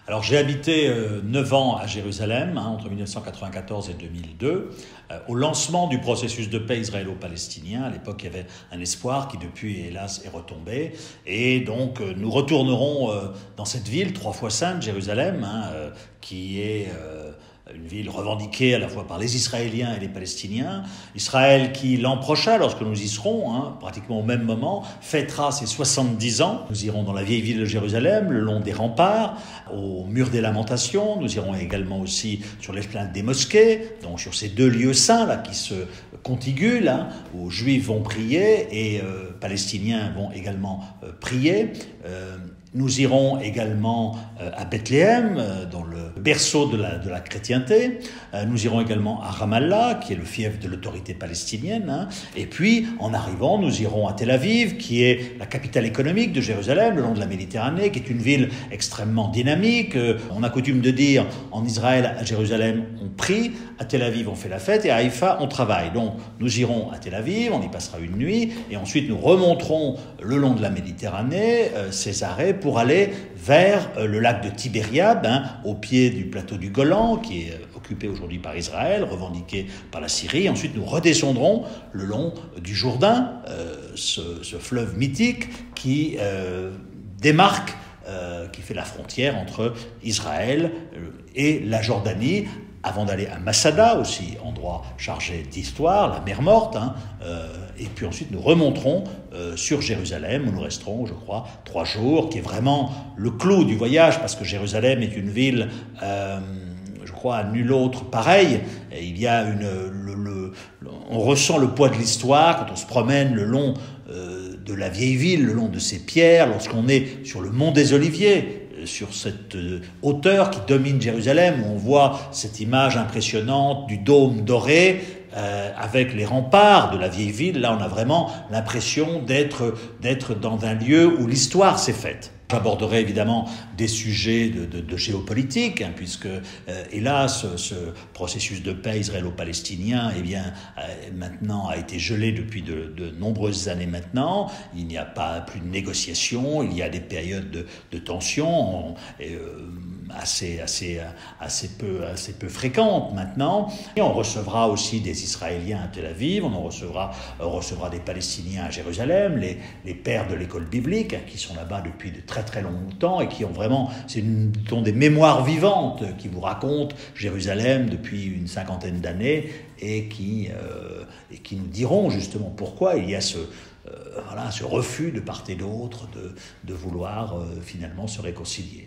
Alors j'ai habité 9 ans à Jérusalem, entre 1994 et 2002, au lancement du processus de paix israélo-palestinien. À l'époque, il y avait un espoir qui depuis, hélas, est retombé. Et donc nous retournerons dans cette ville 3 fois sainte, Jérusalem, qui est une ville revendiquée à la fois par les Israéliens et les Palestiniens. Israël qui, l'an prochain, lorsque nous y serons, pratiquement au même moment, fêtera ses 70 ans. Nous irons dans la vieille ville de Jérusalem, le long des remparts, au mur des lamentations. Nous irons également aussi sur l'esplanade des mosquées, donc sur ces deux lieux saints là, qui se contiguent, là, où Juifs vont prier et Palestiniens vont également prier. Nous irons également à Bethléem, dans le berceau de la chrétienté. Nous irons également à Ramallah, qui est le fief de l'autorité palestinienne. Et puis, en arrivant, nous irons à Tel Aviv, qui est la capitale économique de Jérusalem, le long de la Méditerranée, qui est une ville extrêmement dynamique. On a coutume de dire, en Israël, à Jérusalem, on prie, à Tel Aviv, on fait la fête, et à Haïfa, on travaille. Donc, nous irons à Tel Aviv, on y passera une nuit, et ensuite nous remonterons le long de la Méditerranée, Césarée, pour aller vers le lac de Tibériade, au pied du plateau du Golan, qui est occupé aujourd'hui par Israël, revendiqué par la Syrie. Ensuite, nous redescendrons le long du Jourdain, ce fleuve mythique qui démarque, qui fait la frontière entre Israël et la Jordanie, avant d'aller à Masada, aussi endroit chargé d'histoire, la mer Morte, et puis ensuite nous remonterons sur Jérusalem, où nous resterons, je crois, 3 jours, qui est vraiment le clou du voyage, parce que Jérusalem est une ville, je crois, à nulle autre pareille. Et il y a on ressent le poids de l'histoire quand on se promène le long de la vieille ville, le long de ses pierres, lorsqu'on est sur le mont des Oliviers, sur cette hauteur qui domine Jérusalem, où on voit cette image impressionnante du dôme doré avec les remparts de la vieille ville. Là, on a vraiment l'impression d'être dans un lieu où l'histoire s'est faite. J'aborderai évidemment des sujets de géopolitique, puisque, hélas, ce processus de paix israélo-palestinien, maintenant a été gelé depuis de nombreuses années maintenant. Il n'y a pas plus de négociations, il y a des périodes de tension assez peu fréquentes maintenant. Et on recevra aussi des Israéliens à Tel Aviv, on recevra des Palestiniens à Jérusalem, les pères de l'école biblique, qui sont là-bas depuis de très très longtemps et qui ont vraiment, sont des mémoires vivantes qui vous racontent Jérusalem depuis une 50aine d'années et qui nous diront justement pourquoi il y a ce refus de part et d'autre de vouloir finalement se réconcilier.